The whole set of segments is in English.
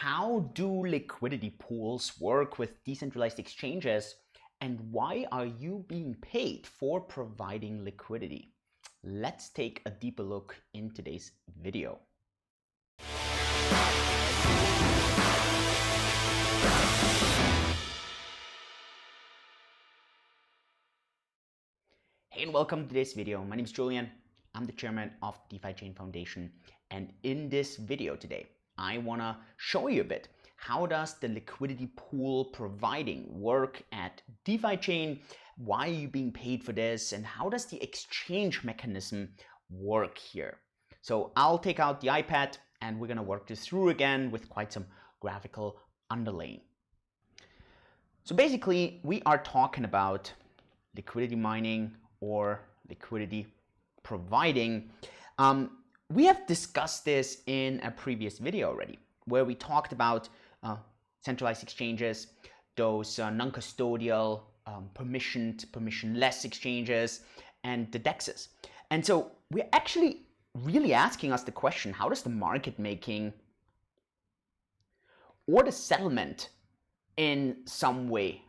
how do liquidity pools work with decentralized exchanges, and why are you being paid for providing liquidity? Let's take a deeper look in today's video. Hey and welcome to today's video. My name is Julian. I'm the chairman of DeFi Chain Foundation, and in this video today I want to show you a bit how does the liquidity pool providing work at DeFi Chain, why are you being paid for this, and how does the exchange mechanism work here. So I'll take out the iPad and we're going to work this through again with quite some graphical underlaying. So basically we are talking about liquidity mining or liquidity providing. We have discussed this in a previous video already, where we talked about centralized exchanges, those non-custodial, permissioned, permissionless exchanges, and the DEXs. And so we're actually really asking us the question, how does the market making or the settlement in some way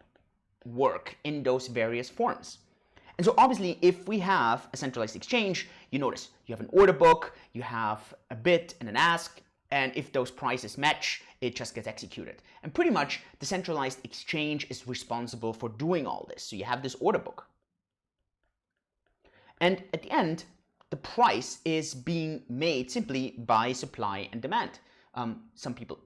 work in those various forms? And so obviously, if we have a centralized exchange, you notice you have an order book, you have a bid and an ask, and if those prices match, it just gets executed. And pretty much the centralized exchange is responsible for doing all this. So you have this order book. And at the end, the price is being made simply by supply and demand. Some people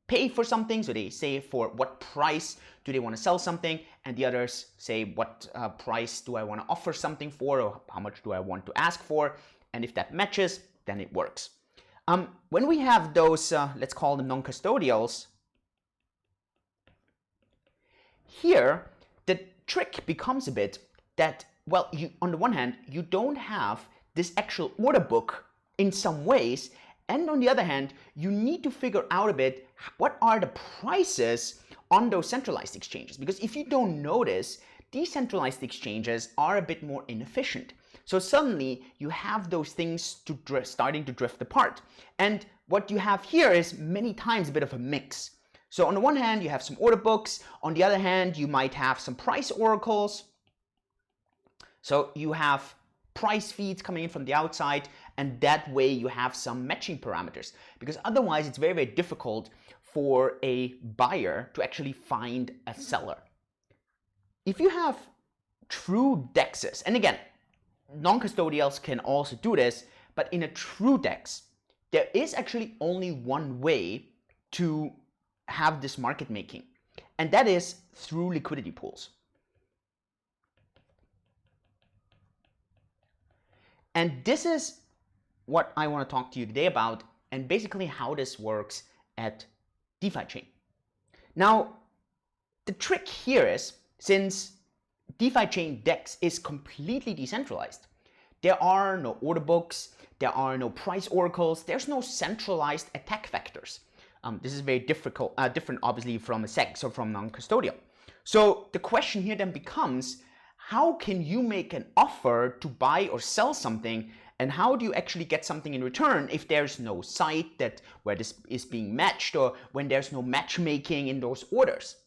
pay for something, so they say for what price do they want to sell something, and the others say what price do I want to offer something for, or how much do I want to ask for, and if that matches, then it works. When we have those, let's call them non-custodials, here the trick becomes a bit that, well, on the one hand, you don't have this actual order book in some ways, and on the other hand, you need to figure out a bit what are the prices on those centralized exchanges. Because if you don't notice, decentralized exchanges are a bit more inefficient. So suddenly you have those things starting to drift apart. And what you have here is many times a bit of a mix. So on the one hand, you have some order books. On the other hand, you might have some price oracles. So you have price feeds coming in from the outside, and that way you have some matching parameters, because otherwise it's very, very difficult for a buyer to actually find a seller. If you have true DEXs, and again, non-custodials can also do this, but in a true DEX, there is actually only one way to have this market making, and that is through liquidity pools. And this is what I want to talk to you today about, and basically how this works at DeFi Chain. Now, the trick here is, since DeFi Chain DEX is completely decentralized, there are no order books, there are no price oracles, there's no centralized attack vectors. This is very different obviously from a SEC, so from non-custodial. So the question here then becomes, how can you make an offer to buy or sell something, and how do you actually get something in return if there's no site where this is being matched, or when there's no matchmaking in those orders?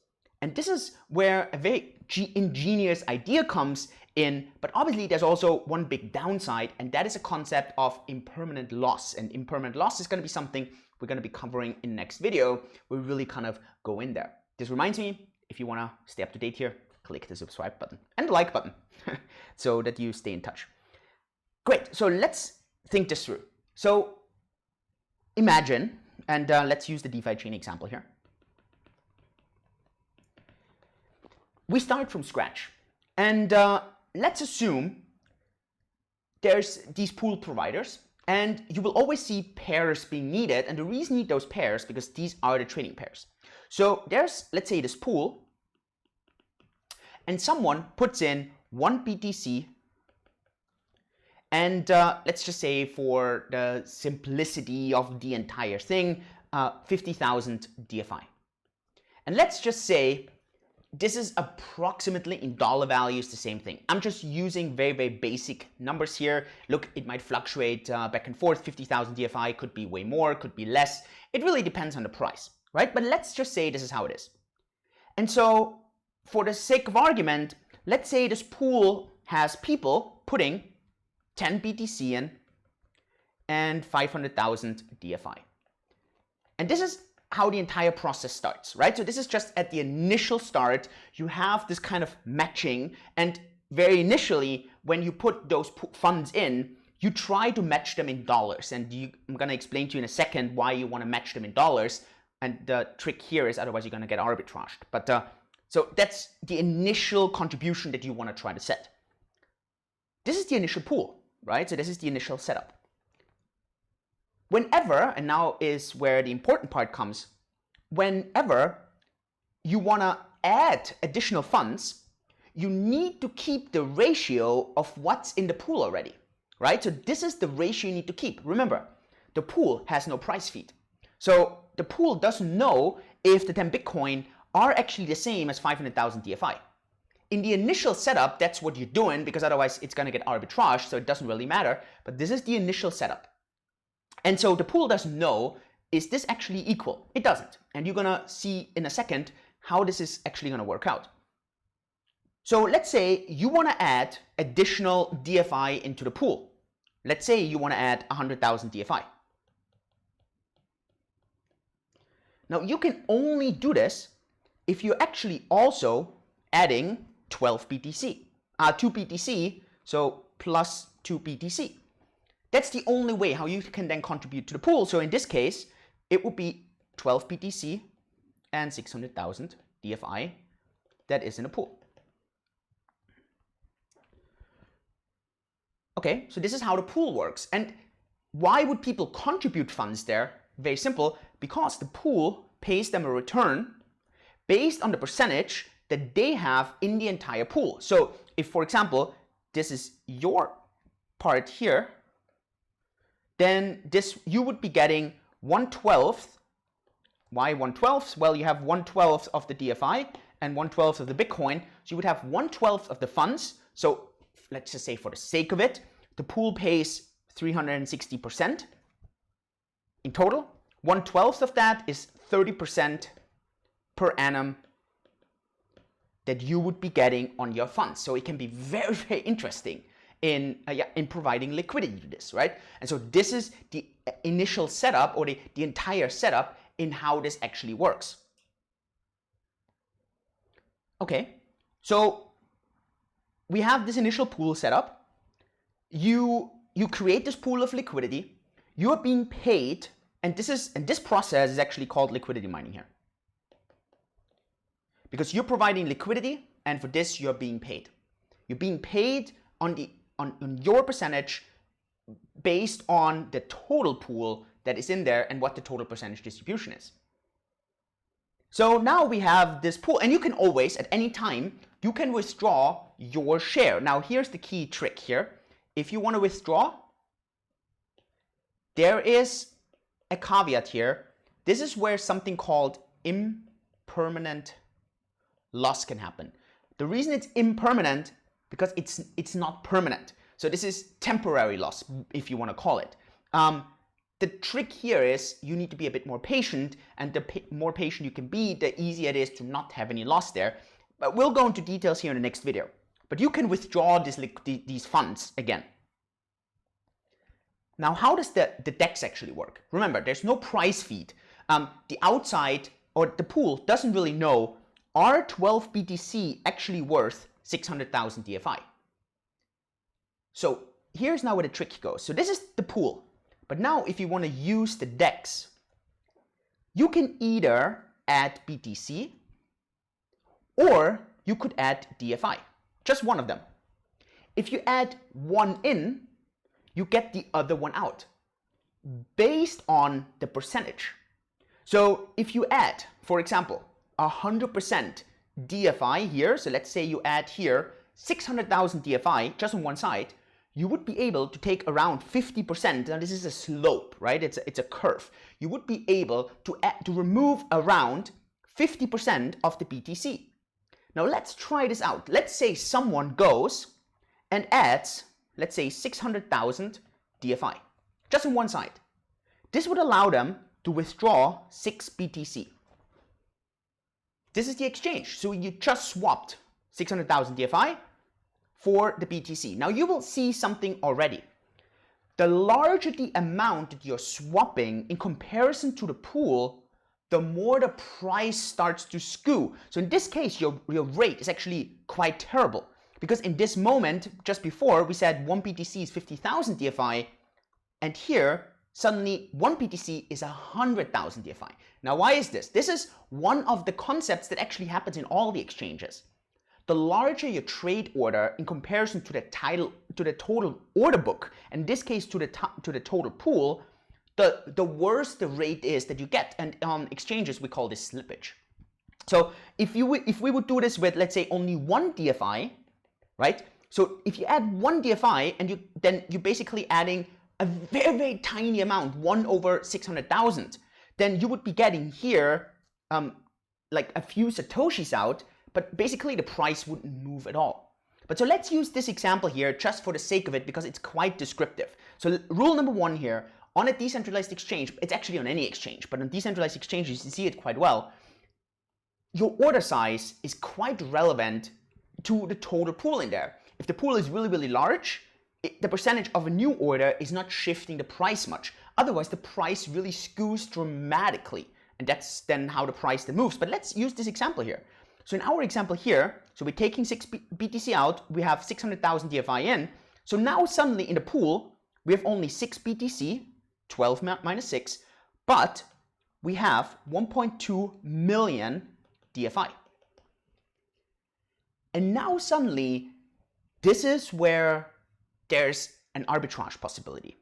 And this is where a very ingenious idea comes in, but obviously there's also one big downside, and that is a concept of impermanent loss. And impermanent loss is going to be something we're going to be covering in the next video. We really kind of go in there. This reminds me, if you want to stay up to date here, click the subscribe button and the like button so that you stay in touch. Great, so let's think this through. So imagine, and let's use the DeFi Chain example here. We start from scratch, and let's assume there's these pool providers, and you will always see pairs being needed, and the reason you need those pairs because these are the trading pairs. So there's, let's say, this pool, and someone puts in 1 BTC, and let's just say for the simplicity of the entire thing, 50,000 DFI. And let's just say this is approximately in dollar values the same thing. I'm just using very, very basic numbers here. Look, it might fluctuate back and forth. 50,000 DFI could be way more, could be less. It really depends on the price, right? But let's just say this is how it is. And so for the sake of argument, let's say this pool has people putting 10 BTC in and 500,000 DFI. And this is how the entire process starts, right? So this is just at the initial start, you have this kind of matching, and very initially, when you put those funds in, you try to match them in dollars. And I'm gonna explain to you in a second why you wanna match them in dollars. And the trick here is otherwise you're gonna get arbitraged. But so that's the initial contribution that you wanna try to set. This is the initial pool, right? So this is the initial setup. Whenever, and now is where the important part comes, whenever you want to add additional funds, you need to keep the ratio of what's in the pool already, right? So this is the ratio you need to keep. Remember, the pool has no price feed. So the pool doesn't know if the 10 Bitcoin are actually the same as 500,000 DFI. In the initial setup, that's what you're doing, because otherwise it's going to get arbitraged, so it doesn't really matter. But this is the initial setup. And so the pool doesn't know, is this actually equal? It doesn't. And you're gonna see in a second how this is actually gonna work out. So let's say you wanna add additional DFI into the pool. Let's say you wanna add 100,000 DFI. Now you can only do this if you're actually also adding 12 BTC, 2 BTC, so plus 2 BTC. That's the only way how you can then contribute to the pool. So in this case, it would be 12 BTC and 600,000 DFI that is in the pool. Okay, so this is how the pool works. And why would people contribute funds there? Very simple, because the pool pays them a return based on the percentage that they have in the entire pool. So if, for example, this is your part here, then this you would be getting 1/12. Why 1/12? Well, you have 1/12 of the DFI and 1/12 of the Bitcoin. So you would have 1/12 of the funds. So let's just say for the sake of it, the pool pays 360% in total. 1/12 of that is 30% per annum that you would be getting on your funds. So it can be very, very interesting in providing liquidity to this, right? And so this is the initial setup, or the entire setup in how this actually works. Okay, so we have this initial pool setup. You create this pool of liquidity. You are being paid, and this process is actually called liquidity mining here, because you're providing liquidity, and for this you're being paid. You're being paid on your percentage based on the total pool that is in there and what the total percentage distribution is. So now we have this pool, and you can always, at any time, you can withdraw your share. Now here's the key trick here. If you want to withdraw, there is a caveat here. This is where something called impermanent loss can happen. The reason it's impermanent, because it's not permanent. So this is temporary loss, if you want to call it. The trick here is you need to be a bit more patient, and the more patient you can be, the easier it is to not have any loss there. But we'll go into details here in the next video. But you can withdraw these funds again. Now, how does the DEX actually work? Remember, there's no price feed. The outside, or the pool, doesn't really know, are 12 BTC actually worth 600,000 DFI? So here's now where the trick goes. So this is the pool. But now if you want to use the DEX, you can either add BTC or you could add DFI. Just one of them. If you add one in, you get the other one out based on the percentage. So if you add, for example, 100% DFI here, so let's say you add here 600,000 DFI just on one side, you would be able to take around 50%. Now this is a slope, right? It's a curve. You would be able to remove around 50% of the BTC. Now let's try this out. Let's say someone goes and adds, let's say 600,000 DFI, just on one side. This would allow them to withdraw 6 BTC. This is the exchange. So you just swapped 600,000 DFI for the BTC. Now you will see something already. The larger the amount that you're swapping in comparison to the pool, the more the price starts to skew. So in this case, your rate is actually quite terrible, because in this moment, just before, we said 1 BTC is 50,000 DFI, and here, suddenly 1 BTC is 100,000 DFI. Now, why is this? This is one of the concepts that actually happens in all the exchanges. The larger your trade order in comparison to the total order book, in this case to the total pool, the worse the rate is that you get. And on exchanges, we call this slippage. So if we would do this with, let's say, only 1 DFI, right? So if you add 1 DFI and then you're basically adding a very, very tiny amount, 1 over 600,000, then you would be getting here like a few Satoshis out, but basically the price wouldn't move at all. But so let's use this example here just for the sake of it, because it's quite descriptive. So rule number 1 here, on a decentralized exchange, it's actually on any exchange, but on decentralized exchanges, you see it quite well. Your order size is quite relevant to the total pool in there. If the pool is really, really large, the percentage of a new order is not shifting the price much. Otherwise, the price really skews dramatically. And that's then how the price then moves. But let's use this example here. So in our example here, so we're taking 6 BTC out, we have 600,000 DFI in. So now suddenly in the pool, we have only 6 BTC, 12 minus 6, but we have 1.2 million DFI. And now suddenly, this is where there's an arbitrage possibility.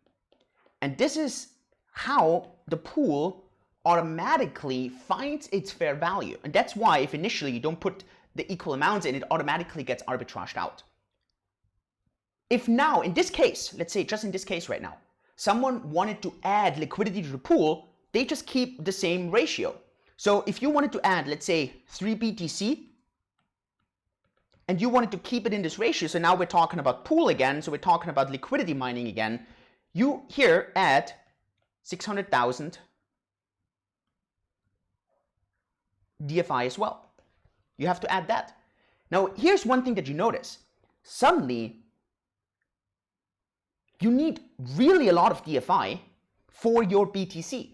And this is how the pool automatically finds its fair value. And that's why if initially you don't put the equal amounts in, it automatically gets arbitraged out. If now, in this case, let's say just in this case right now, someone wanted to add liquidity to the pool, they just keep the same ratio. So if you wanted to add, let's say 3 BTC, and you wanted to keep it in this ratio, so now we're talking about pool again, so we're talking about liquidity mining again, you here add 600,000 DFI as well. You have to add that. Now, here's one thing that you notice. Suddenly, you need really a lot of DFI for your BTC.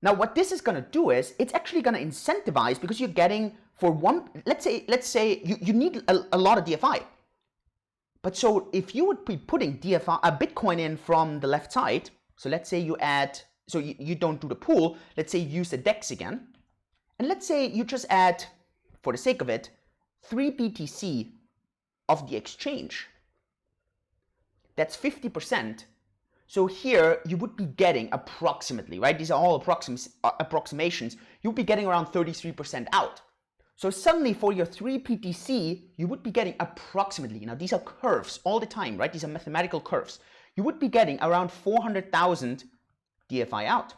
Now, what this is going to do is, it's actually going to incentivize, because you're getting for one, let's say you need a lot of DFI. But so if you would be putting DFI, a Bitcoin in from the left side, so let's say you add, so you don't do the pool, let's say you use the DEX again, and let's say you just add, for the sake of it, 3 BTC of the exchange. That's 50%. So here you would be getting approximately, right? These are all approximations. You would be getting around 33% out. So suddenly for your 3 BTC, you would be getting approximately, now these are curves all the time, right? These are mathematical curves. You would be getting around 400,000 DFI out.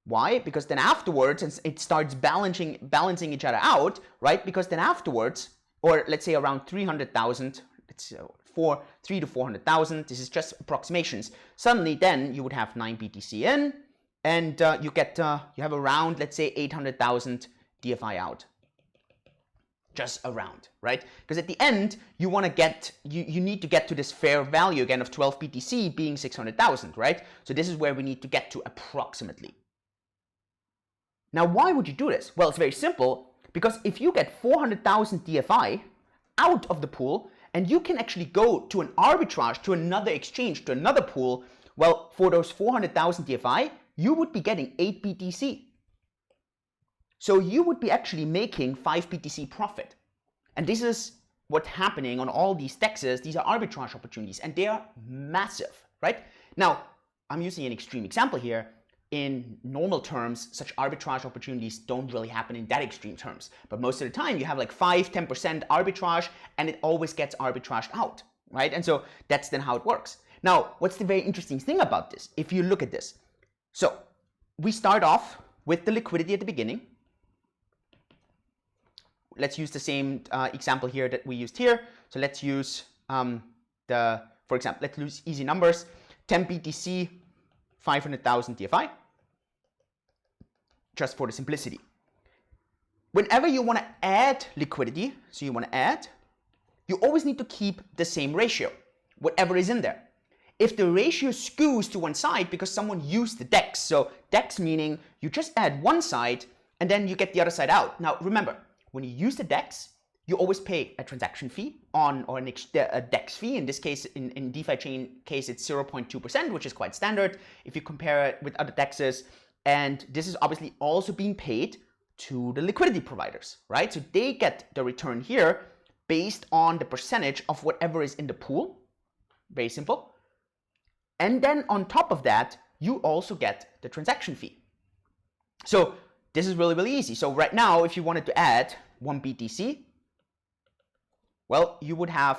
Why? Because then afterwards, it starts balancing each other out, right? Because then afterwards, or let's say around 300,000, it's 3 to 400,000, this is just approximations. Suddenly then you would have 9 BTC in, and you have around, let's say, 800,000 DFI out. Just around, right? Because at the end, you want to get, you need to get to this fair value again of 12 BTC being 600,000, right? So this is where we need to get to approximately. Now, why would you do this? Well, it's very simple, because if you get 400,000 DFI out of the pool, and you can actually go to an arbitrage, to another exchange, to another pool, well, for those 400,000 DFI, you would be getting 8 BTC. So you would be actually making 5 BTC profit. And this is what's happening on all these DEXs. These are arbitrage opportunities, and they are massive, right? Now, I'm using an extreme example here. In normal terms, such arbitrage opportunities don't really happen in that extreme terms. But most of the time, you have like 5-10% arbitrage, and it always gets arbitraged out, right? And so that's then how it works. Now, what's the very interesting thing about this? If you look at this. So we start off with the liquidity at the beginning. let's use the same example here that we used here. So let's use for example, let's use easy numbers, 10 BTC, 500,000 DFI, just for the simplicity. Whenever you want to add liquidity, so you want to add, you always need to keep the same ratio, whatever is in there. If the ratio skews to one side because someone used the DEX, so DEX meaning you just add one side and then you get the other side out. Now remember, when you use the DEX, you always pay a transaction fee or a DEX fee. In this case, in DeFi chain case, it's 0.2%, which is quite standard if you compare it with other DEXs. And this is obviously also being paid to the liquidity providers, right? So they get the return here based on the percentage of whatever is in the pool. Very simple. And then on top of that, you also get the transaction fee. So this is really, really easy. So right now, if you wanted to add 1 BTC, well, you would add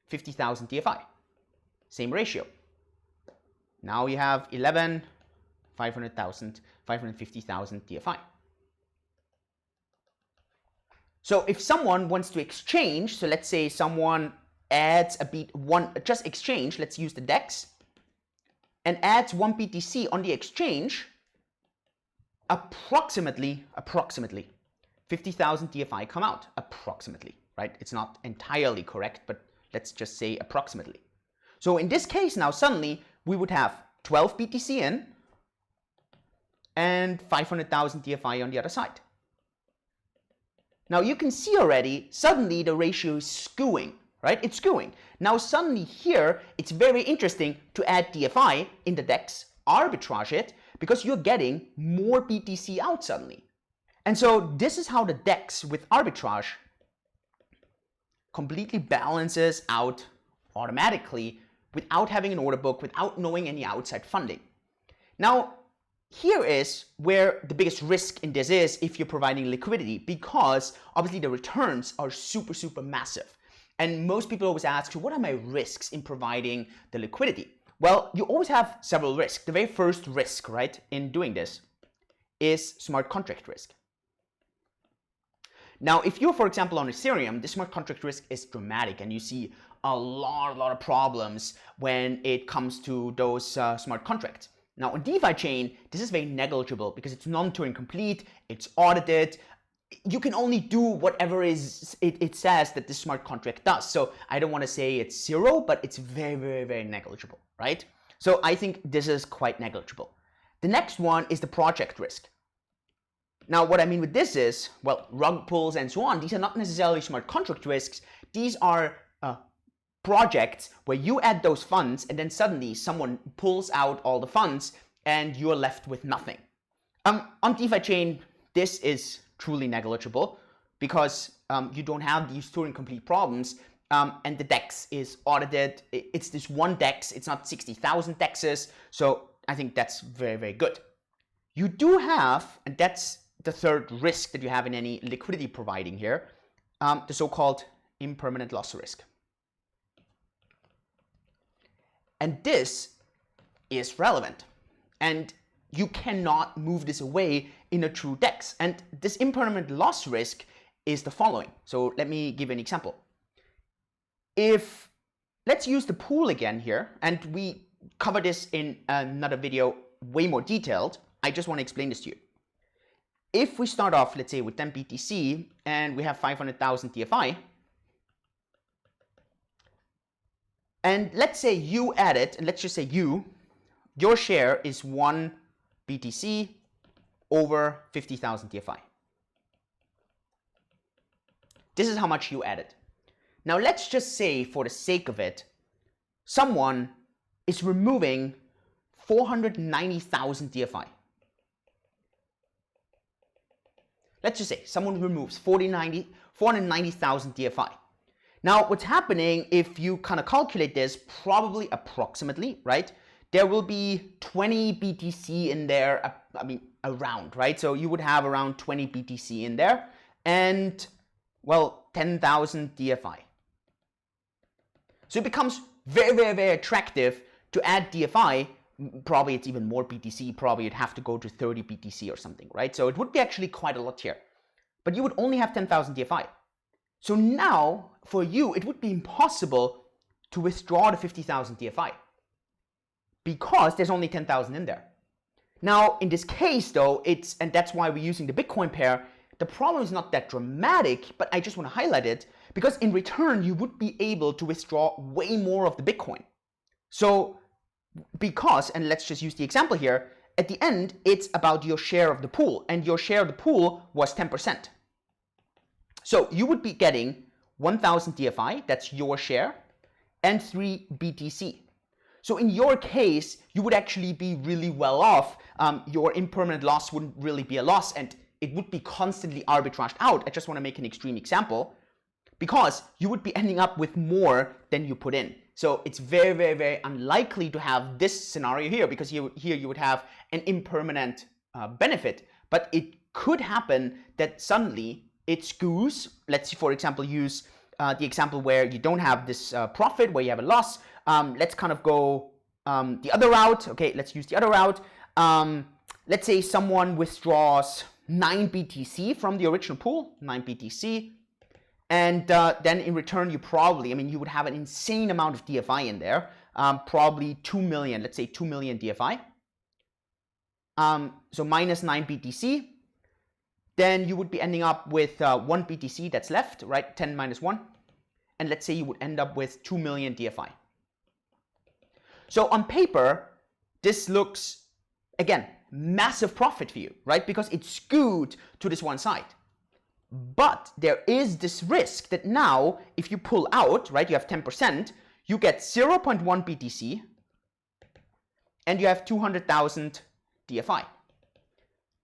50,000 DFI, same ratio. Now you have 11, 500,000, 550,000 DFI. So if someone wants to exchange, so let's say someone adds just exchange, let's use the DEX, and adds 1 BTC on the exchange, approximately 50,000 DFI come out, approximately, right? It's not entirely correct, but let's just say approximately. So in this case now, suddenly, we would have 12 BTC in and 500,000 DFI on the other side. Now you can see already, suddenly the ratio is skewing, right? It's skewing. Now suddenly here, it's very interesting to add DFI in the DEX, arbitrage it, because you're getting more BTC out suddenly. And so this is how the DEX with arbitrage completely balances out automatically without having an order book, without knowing any outside funding. Now, here is where the biggest risk in this is if you're providing liquidity, because obviously the returns are super, super massive. And most people always ask, what are my risks in providing the liquidity? Well, you always have several risks. The very first risk, right, in doing this is smart contract risk. Now, if you're, for example, on Ethereum, the smart contract risk is dramatic, and you see a lot of problems when it comes to those smart contracts. Now, on DeFi chain, this is very negligible because it's non-Turing complete, it's audited. You can only do whatever it says that the smart contract does. So I don't want to say it's zero, but it's very, very, very negligible, right? So I think this is quite negligible. The next one is the project risk. Now, what I mean with this is, well, rug pulls and so on, these are not necessarily smart contract risks. These are projects where you add those funds and then suddenly someone pulls out all the funds and you're left with nothing. On DeFi chain, this is truly negligible because you don't have these Turing complete problems, and the DEX is audited. It's this one DEX, it's not 60,000 DEXs, so I think that's very, very good. You do have, and that's the third risk that you have in any liquidity providing here, the so-called impermanent loss risk. And this is relevant, and you cannot move this away in a true DEX. And this impermanent loss risk is the following. So let me give an example. Let's use the pool again here, and we cover this in another video way more detailed. I just want to explain this to you. If we start off, let's say, with 10 BTC and we have 500,000 DFI, and let's say you add it, and let's just say your share is 1 BTC over 50,000 DFI. This is how much you added. Now let's just say, for the sake of it, someone is removing 490,000 DFI. Let's just say someone removes 490,000 DFI. Now, what's happening, if you kind of calculate this, probably approximately, right? There will be 20 BTC in there, around, right? So you would have around 20 BTC in there and, well, 10,000 DFI. So it becomes very, very, very attractive to add DFI probably it's even more BTC, probably you'd have to go to 30 BTC or something, right? So it would be actually quite a lot here, but you would only have 10,000 DFI. So now for you, it would be impossible to withdraw the 50,000 DFI because there's only 10,000 in there. Now, in this case though, and that's why we're using the Bitcoin pair, the problem is not that dramatic, but I just want to highlight it because in return, you would be able to withdraw way more of the Bitcoin. So because, and let's just use the example here, at the end, it's about your share of the pool, and your share of the pool was 10%. So you would be getting 1,000 DFI, that's your share, and 3 BTC. So in your case, you would actually be really well off. Your impermanent loss wouldn't really be a loss, and it would be constantly arbitraged out. I just want to make an extreme example, because you would be ending up with more than you put in. So it's very, very, very unlikely to have this scenario here, because here you would have an impermanent benefit. But it could happen that suddenly it skews. Let's, for example, use the example where you don't have this profit, where you have a loss. Let's kind of go the other route. Okay, let's use the other route. Let's say someone withdraws 9 BTC from the original pool, 9 BTC. And then in return, you probably, you would have an insane amount of DFI in there, probably 2 million, let's say 2 million DFI. So minus 9 BTC, then you would be ending up with 1 BTC that's left, right? 10 minus 1. And let's say you would end up with 2 million DFI. So on paper, this looks, again, massive profit for you, right? Because it's skewed to this one side. But there is this risk that now, if you pull out, right, you have 10%, you get 0.1 BTC, and you have 200,000 DFI.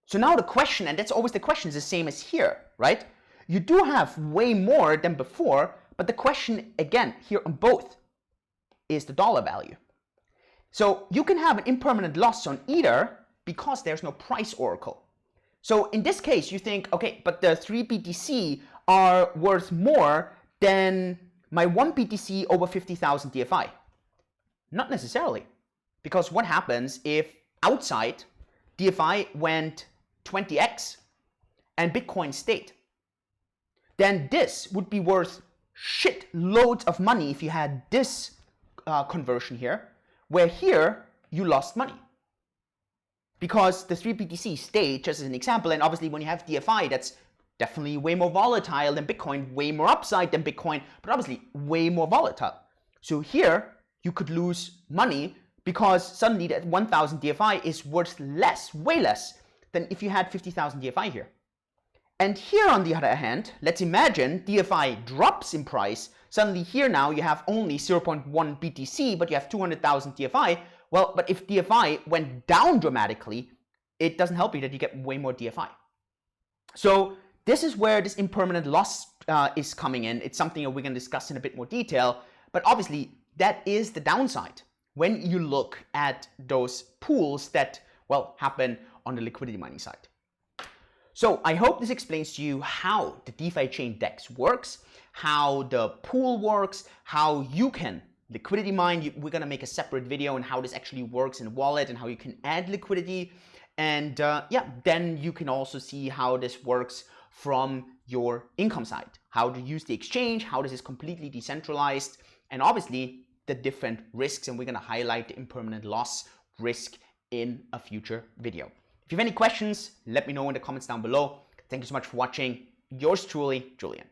So now the question, and that's always the question, is the same as here, right? You do have way more than before, but the question, again, here on both, is the dollar value. So you can have an impermanent loss on either because there's no price oracle. So in this case, you think, okay, but the 3 BTC are worth more than my 1 BTC over 50,000 DFI. Not necessarily, because what happens if outside DFI went 20x and Bitcoin stayed? Then this would be worth shit loads of money if you had this conversion here, where here you lost money. Because the 3 BTC stayed, just as an example, and obviously when you have DFI, that's definitely way more volatile than Bitcoin, way more upside than Bitcoin, but obviously way more volatile. So here, you could lose money because suddenly that 1,000 DFI is worth less, way less, than if you had 50,000 DFI here. And here, on the other hand, let's imagine DFI drops in price. Suddenly here now you have only 0.1 BTC, but you have 200,000 DFI. Well, but if DFI went down dramatically, it doesn't help you that you get way more DFI. So this is where this impermanent loss is coming in. It's something that we're going to discuss in a bit more detail. But obviously, that is the downside when you look at those pools that, well, happen on the liquidity mining side. So I hope this explains to you how the DeFi chain DEX works, how the pool works, how you can liquidity mine. We're going to make a separate video on how this actually works in wallet and how you can add liquidity. And yeah, then you can also see how this works from your income side, how to use the exchange, how this is completely decentralized, and obviously the different risks. And we're going to highlight the impermanent loss risk in a future video. If you have any questions, let me know in the comments down below. Thank you so much for watching. Yours truly, Julian.